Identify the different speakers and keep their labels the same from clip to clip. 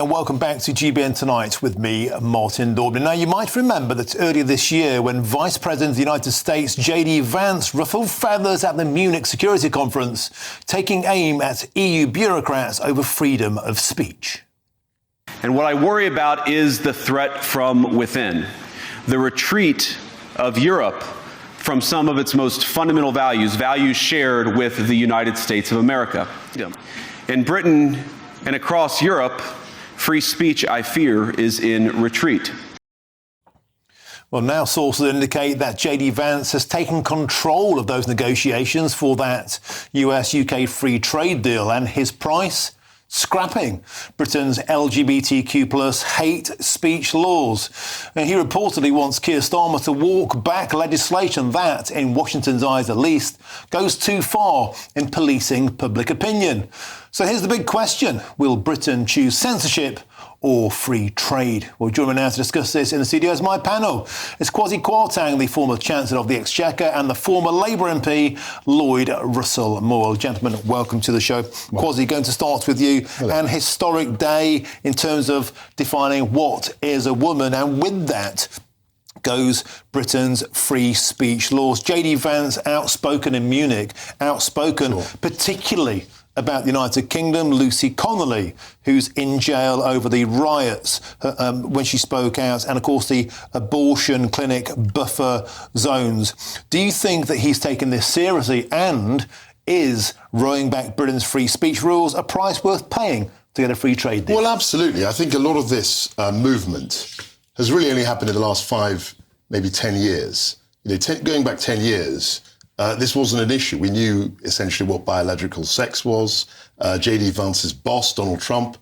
Speaker 1: And welcome back to GBN Tonight with me, Martin Daubney. Now, you might remember that earlier this year, when Vice President of the United States, JD Vance, ruffled feathers at the Munich Security Conference, taking aim at EU bureaucrats over freedom of speech.
Speaker 2: And what I worry about is the threat from within, the retreat of Europe from some of its most fundamental values, values shared with the United States of America. In Britain and across Europe, free speech, I fear, is in retreat.
Speaker 1: Well, now sources indicate that JD Vance has taken control of those negotiations for that US-UK free trade deal, and his price? Scrapping Britain's LGBTQ plus hate speech laws. And he reportedly wants Keir Starmer to walk back legislation that, in Washington's eyes at least, goes too far in policing public opinion. So here's the big question. Will Britain choose censorship or free trade? Well, join me now to discuss this in the studio is my panel. It's Kwasi Kwarteng, the former Chancellor of the Exchequer, and the former Labour MP, Lloyd Russell-Moyle. Gentlemen, welcome to the show. Kwasi, going to start with you. Hello. An historic day in terms of defining what is a woman, and with that goes Britain's free speech laws. JD Vance, outspoken in Munich, outspoken particularly about the United Kingdom. Lucy Connolly, who's in jail over the riots when she spoke out, and of course the abortion clinic buffer zones. Do you think that he's taken this seriously, and is rolling back Britain's free speech rules a price worth paying to get a free trade deal?
Speaker 3: Well, absolutely. I think a lot of this movement has really only happened in the last 5, maybe 10 years. Going back 10 years, this wasn't an issue. We knew essentially what biological sex was. JD Vance's boss, Donald Trump,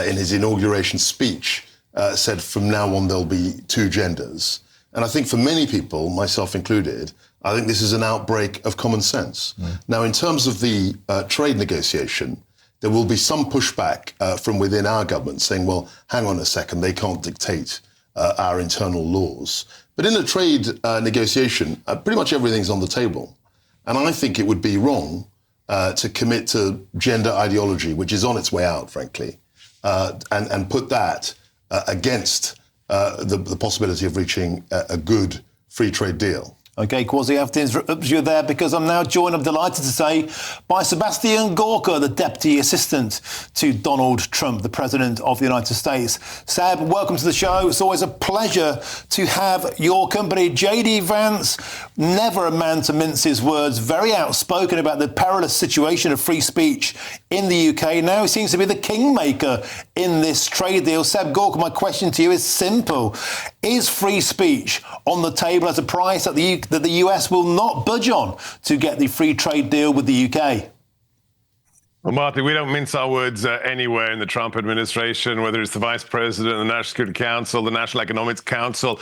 Speaker 3: in his inauguration speech, said from now on there'll be 2 genders. And I think for many people, myself included, I think this is an outbreak of common sense. Now, in terms of the trade negotiation, there will be some pushback from within our government saying, well, hang on a second, they can't dictate our internal laws. But in a trade negotiation, pretty much everything's on the table. And I think it would be wrong to commit to gender ideology, which is on its way out, frankly, and put that against the possibility of reaching a good free trade deal.
Speaker 1: OK, Kwasi, I have to interrupt you there because I'm now joined, I'm delighted to say, by Sebastian Gorka, the Deputy Assistant to Donald Trump, the President of the United States. Seb, welcome to the show. It's always a pleasure to have your company. JD Vance, never a man to mince his words, very outspoken about the perilous situation of free speech in the UK. Now he seems to be the kingmaker in this trade deal. Seb Gorka, my question to you is simple. Is free speech on the table as a price that the US will not budge on to get the free trade deal with the UK?
Speaker 4: Well, Martin, we don't mince our words anywhere in the Trump administration, whether it's the Vice President, the National Security Council, the National Economic Council,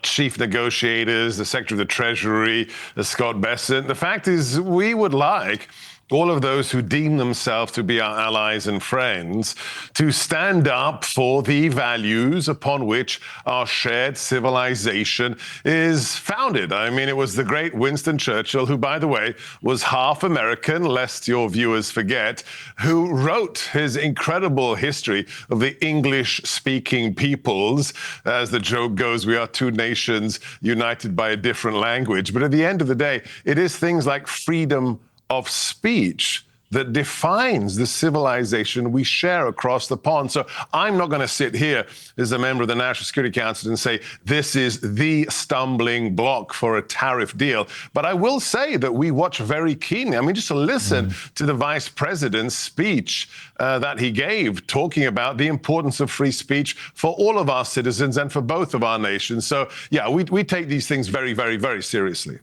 Speaker 4: chief negotiators, the Secretary of the Treasury, Scott Bessent. The fact is, we would like all of those who deem themselves to be our allies and friends to stand up for the values upon which our shared civilization is founded. I mean, it was the great Winston Churchill, who, by the way, was half American, lest your viewers forget, who wrote his incredible history of the English-speaking peoples. As the joke goes, we are 2 nations united by a different language. But at the end of the day, it is things like freedom of speech that defines the civilization we share across the pond. So I'm not going to sit here as a member of the National Security Council and say this is the stumbling block for a tariff deal. But I will say that we watch very keenly. I mean, just to listen to the Vice President's speech that he gave, talking about the importance of free speech for all of our citizens and for both of our nations. So, yeah, we take these things very, very, very seriously.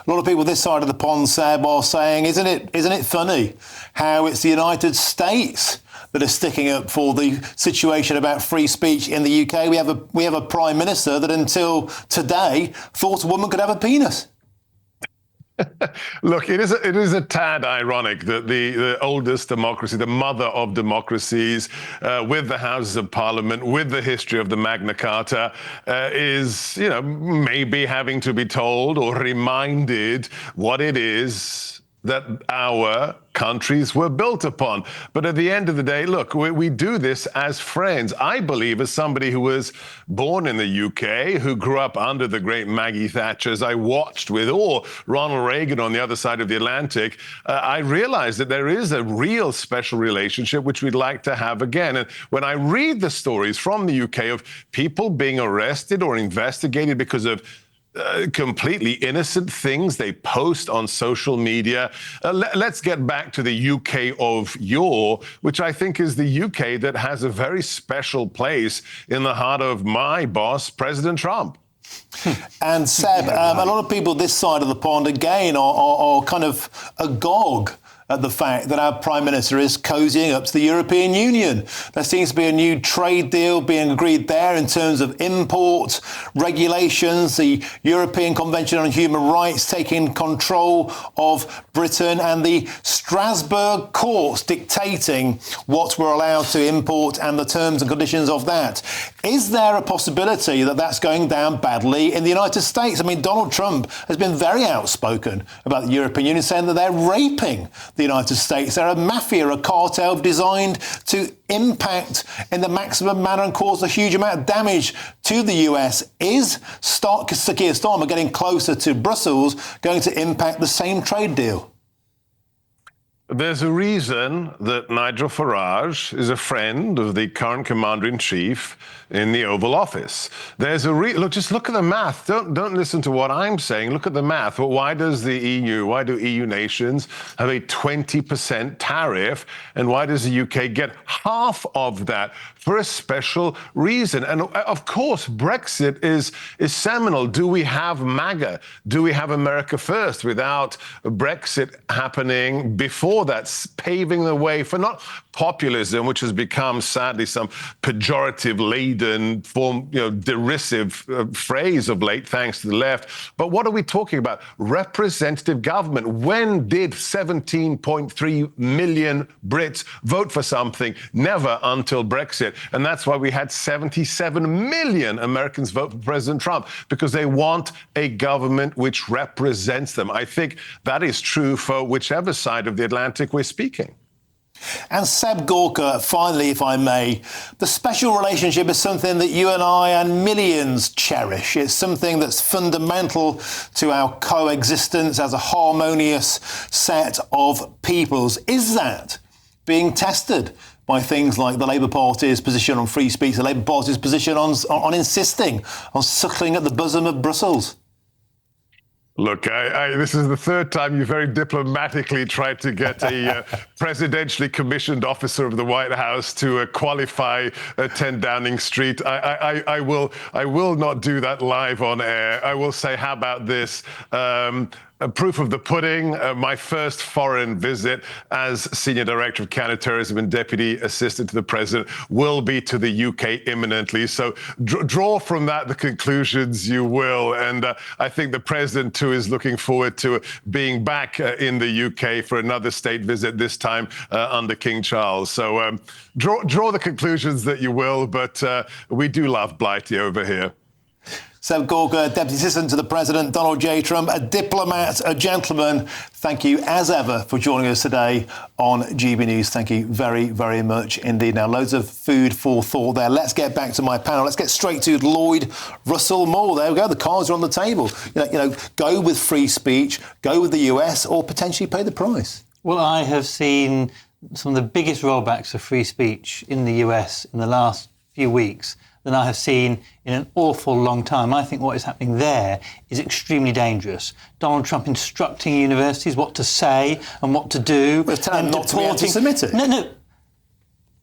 Speaker 1: A lot of people this side of the pond, Seb, are saying, isn't it funny how it's the United States that are sticking up for the situation about free speech in the UK? We have a Prime Minister that until today thought a woman could have a penis.
Speaker 4: Look, it is a tad ironic that the oldest democracy, the mother of democracies, with the Houses of Parliament, with the history of the Magna Carta, is, maybe having to be told or reminded what it is that our countries were built upon. But at the end of the day, look, we do this as friends. I believe, as somebody who was born in the UK, who grew up under the great Maggie Thatcher, as I watched with awe Ronald Reagan on the other side of the Atlantic, I realized that there is a real special relationship which we'd like to have again. And when I read the stories from the UK of people being arrested or investigated because of completely innocent things they post on social media. Let's get back to the UK of yore, which I think is the UK that has a very special place in the heart of my boss, President Trump.
Speaker 1: And Seb, a lot of people this side of the pond, again, are kind of agog at the fact that our Prime Minister is cozying up to the European Union. There seems to be a new trade deal being agreed there in terms of import regulations, the European Convention on Human Rights taking control of Britain, and the Strasbourg courts dictating what we're allowed to import and the terms and conditions of that. Is there a possibility that that's going down badly in the United States? I mean, Donald Trump has been very outspoken about the European Union, saying that they're raping the United States. They're a mafia, a cartel designed to impact in the maximum manner and cause a huge amount of damage to the US. Is Keir Starmer getting closer to Brussels going to impact the same trade deal?
Speaker 4: There's a reason that Nigel Farage is a friend of the current commander-in-chief in the Oval Office. There's a look. Just look at the math. Don't listen to what I'm saying. Look at the math. Well, why does the EU? Why do EU nations have a 20% tariff, and why does the UK get half of that? For a special reason. And of course, Brexit is seminal. Do we have MAGA? Do we have America First? Without Brexit happening before that's paving the way for not populism, which has become sadly some pejorative-laden form, derisive phrase of late, thanks to the left. But what are we talking about? Representative government. When did 17.3 million Brits vote for something? Never until Brexit. And that's why we had 77 million Americans vote for President Trump, because they want a government which represents them. I think that is true for whichever side of the Atlantic we're speaking.
Speaker 1: And Seb Gorka, finally, if I may, the special relationship is something that you and I and millions cherish. It's something that's fundamental to our coexistence as a harmonious set of peoples. Is that being tested by things like the Labour Party's position on free speech, the Labour Party's position on insisting on suckling at the bosom of Brussels?
Speaker 4: Look, this is the third time you very diplomatically tried to get a presidentially commissioned officer of the White House to qualify 10 Downing Street. I will not do that live on air. I will say, how about this? A proof of the pudding, my first foreign visit as Senior Director of Counterterrorism and Deputy Assistant to the President will be to the UK imminently. So draw from that the conclusions you will. And I think the President, too, is looking forward to being back in the UK for another state visit, this time under King Charles. So draw the conclusions that you will, but we do love Blighty over here.
Speaker 1: Seb Gorka, Deputy Assistant to the President, Donald J. Trump, a diplomat, a gentleman. Thank you, as ever, for joining us today on GB News. Thank you very, very much indeed. Now, loads of food for thought there. Let's get back to my panel. Let's get straight to Lloyd Russell-Moyle. There we go. The cards are on the table. Go with free speech, go with the US, or potentially pay the price.
Speaker 5: Well, I have seen some of the biggest rollbacks of free speech in the US in the last few weeks than I have seen in an awful long time. I think what is happening there is extremely dangerous. Donald Trump instructing universities what to say and what to do.
Speaker 1: Well, tell them not to be anti-Semitic.
Speaker 5: No.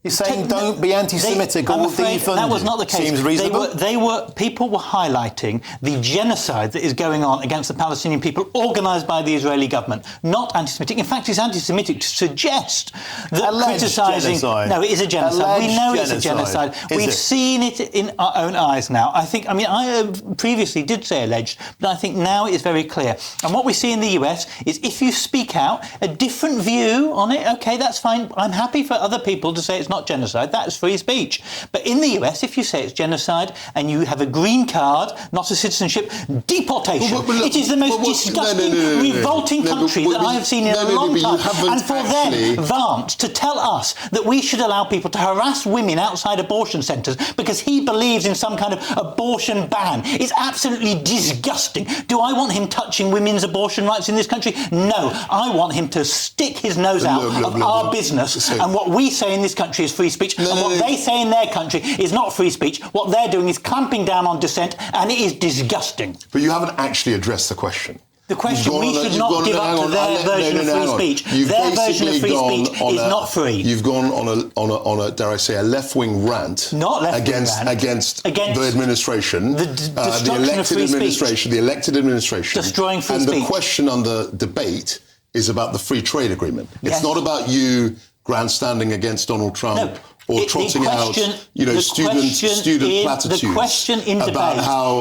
Speaker 1: He's saying don't be anti-Semitic or defund.
Speaker 5: That was not the case.
Speaker 1: Seems reasonable.
Speaker 5: People were highlighting the genocide that is going on against the Palestinian people, organised by the Israeli government. Not anti-Semitic. In fact, it's anti-Semitic to suggest that criticising...
Speaker 1: Genocide.
Speaker 5: No, it is a genocide. We know it's a genocide. We've seen it in our own eyes now. I previously did say alleged, but I think now it is very clear. And what we see in the US is if you speak out a different view on it, OK, that's fine. I'm happy for other people to say it's not not genocide. That is free speech. But in the US, if you say it's genocide and you have a green card, not a citizenship, deportation. It is the most disgusting, revolting country that I have seen in a long time. And for them, Vance, to tell us that we should allow people to harass women outside abortion centres because he believes in some kind of abortion ban is absolutely disgusting. Do I want him touching women's abortion rights in this country? No. I want him to stick his nose out of our business. And what we say in this country is free speech. And what they say in their country is not free speech. What they're doing is clamping down on dissent, and it is disgusting.
Speaker 3: But you haven't actually addressed the question.
Speaker 5: The question, we should not give up to their version of free speech. Their version of free speech is not free.
Speaker 3: You've gone on a dare I say, a left-wing rant against the administration, the elected administration,
Speaker 5: destroying free speech.
Speaker 3: And the question on the debate is about the free trade agreement. It's not about you grandstanding against Donald Trump. Or trotting out, student platitudes.
Speaker 5: The question in debate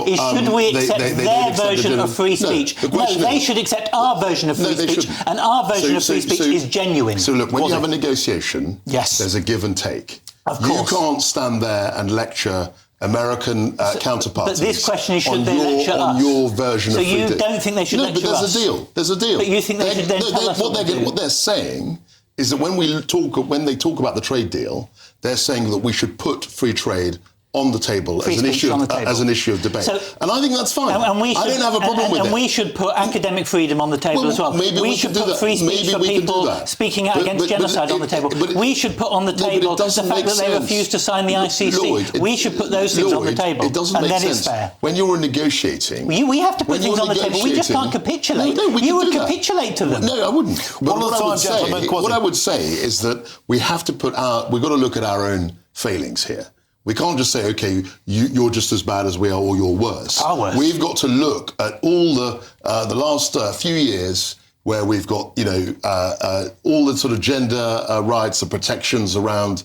Speaker 5: is should we accept their version of free speech? No, they should accept our version of free speech, and our version of free speech is genuine.
Speaker 3: So look, when you have a negotiation, there's a give and take.
Speaker 5: Of course.
Speaker 3: You can't stand there and lecture American counterparts.
Speaker 5: But this question is, should they lecture us?
Speaker 3: On your version of free
Speaker 5: speech. So you don't think they should lecture us?
Speaker 3: No, but there's a deal. There's a deal.
Speaker 5: But you think they should then tell us
Speaker 3: what they're saying is that when they talk about the trade deal, they're saying that we should put free trade on the table as an issue of debate. And I think that's fine. I don't have a problem with it.
Speaker 5: And we should put academic freedom on the table as well.
Speaker 3: We
Speaker 5: should put free speech for people speaking out against genocide on the table. We should put on the table the fact that they refuse to sign the ICC. We should put those things on the table.
Speaker 3: It doesn't make sense.
Speaker 5: It's fair.
Speaker 3: When you're negotiating...
Speaker 5: We have to put things on the table. We just can't capitulate. You would capitulate to them.
Speaker 3: No, I wouldn't. But what I would say is that we have to we've got to look at our own failings here. We can't just say, OK, you're just as bad as we are, or you're worse.
Speaker 5: Worse.
Speaker 3: We've got to look at all the last few years where we've got, all the sort of gender rights and protections around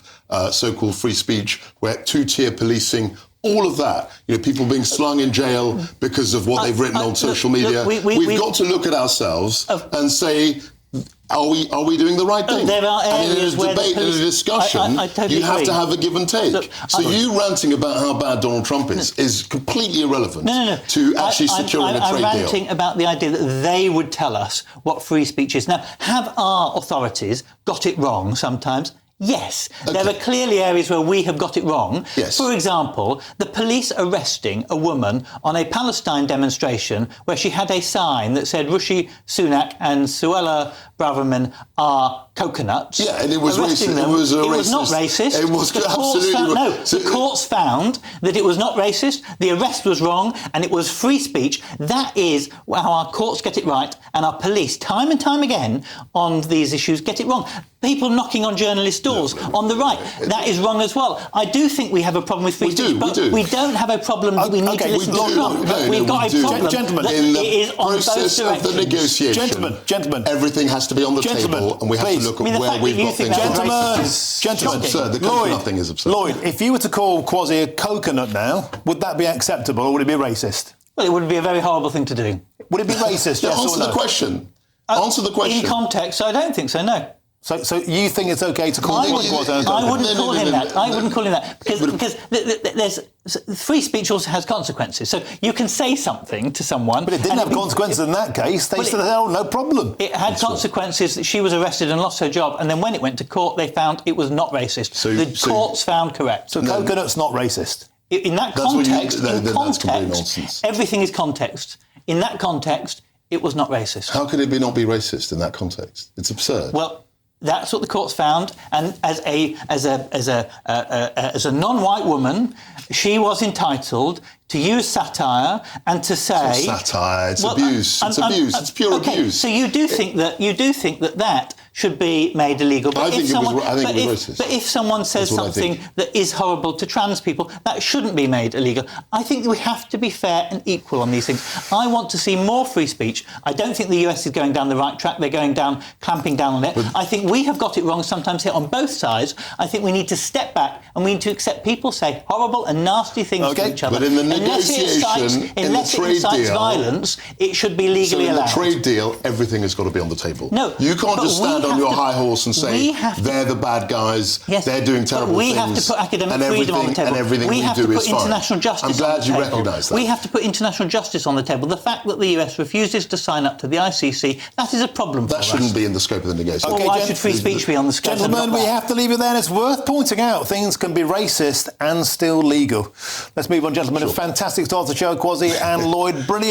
Speaker 3: so-called free speach, where two-tier policing, all of that, people being slung in jail because of what they've written on social media. We've got to look at ourselves and say, are we doing the right thing?
Speaker 5: There are areas
Speaker 3: and in a debate and a discussion, you have to have a give and take.
Speaker 5: Look,
Speaker 3: you ranting about how bad Donald Trump is completely irrelevant to actually securing a trade deal.
Speaker 5: I'm ranting about the idea that they would tell us what free speech is. Now, have our authorities got it wrong sometimes? Yes. Okay. There are clearly areas where we have got it wrong.
Speaker 3: Yes.
Speaker 5: For example, the police arresting a woman on a Palestine demonstration where she had a sign that said Rishi Sunak and Suella Braverman are coconuts.
Speaker 3: Yeah, and it was racist.
Speaker 5: It was not racist.
Speaker 3: It was absolutely...
Speaker 5: The courts found that it was not racist, the arrest was wrong, and it was free speech. That is how our courts get it right, and our police, time and time again, on these issues, get it wrong. People knocking on journalists' doors on the right, that is wrong as well. I do think we have a problem with free speech, but we don't have a problem that we need to listen to Trump. We've got a problem that it is on both directions.
Speaker 3: Of the negotiation,
Speaker 1: gentlemen,
Speaker 3: everything has to be on the table, and we have to look at where we've got things.
Speaker 1: Gentlemen,
Speaker 3: absurd. The coconut thing is absurd.
Speaker 1: Lloyd, if you were to call Kwasi a coconut now, would that be acceptable, or would it be racist?
Speaker 5: Well, it would be a very horrible thing to do.
Speaker 1: Would it be racist? Yes
Speaker 3: answer
Speaker 1: or no?
Speaker 3: the question. Answer the question.
Speaker 5: In context, I don't think so. No.
Speaker 1: So you think it's okay to call him Kwasi?
Speaker 5: I wouldn't call him that. I wouldn't call him that because there's free speech also has consequences. So you can say something to someone,
Speaker 1: but it didn't have consequences in that case. They said, "Oh, no problem."
Speaker 5: It had consequences that she was arrested and lost her job, and then when it went to court, they found it was not racist. The courts found correct.
Speaker 1: So coconut's not racist.
Speaker 5: In that context, everything is context. In that context, it was not racist.
Speaker 3: How could it not be racist in that context? It's absurd.
Speaker 5: Well, that's what the courts found, and as a non-white woman, she was entitled to use satire and to say
Speaker 3: it's not satire. It's abuse. It's abuse. It's pure abuse.
Speaker 5: So you do think that should be made illegal. But
Speaker 3: I think it was racist.
Speaker 5: But if someone says something that is horrible to trans people, that shouldn't be made illegal. I think we have to be fair and equal on these things. I want to see more free speech. I don't think the US is going down the right track. They're clamping down on it. I think we have got it wrong sometimes here on both sides. I think we need to step back and we need to accept people say horrible and nasty things to each other.
Speaker 3: But in the negotiation,
Speaker 5: unless it incites violence, it should be legally allowed.
Speaker 3: In the trade deal, everything has got to be on the table.
Speaker 5: No,
Speaker 3: you can't just stand on your high horse and say they're the bad guys, they're doing terrible things.
Speaker 5: We have to put academic freedom on the table.
Speaker 3: And everything we
Speaker 5: have
Speaker 3: do
Speaker 5: to
Speaker 3: is
Speaker 5: put
Speaker 3: fine.
Speaker 5: international justice
Speaker 3: I'm glad
Speaker 5: on the
Speaker 3: you
Speaker 5: table.
Speaker 3: recognise that.
Speaker 5: We have to put international justice on the table. The fact that the US refuses to sign up to the ICC, that is a problem for us.
Speaker 3: That shouldn't be in the scope of the negotiation.
Speaker 5: Well, why should free speech be on the scope?
Speaker 1: Gentlemen, we have to leave it there. It's worth pointing out things can be racist and still legal. Let's move on, gentlemen. A fantastic start to the show, Kwasi and Lloyd. Brilliant.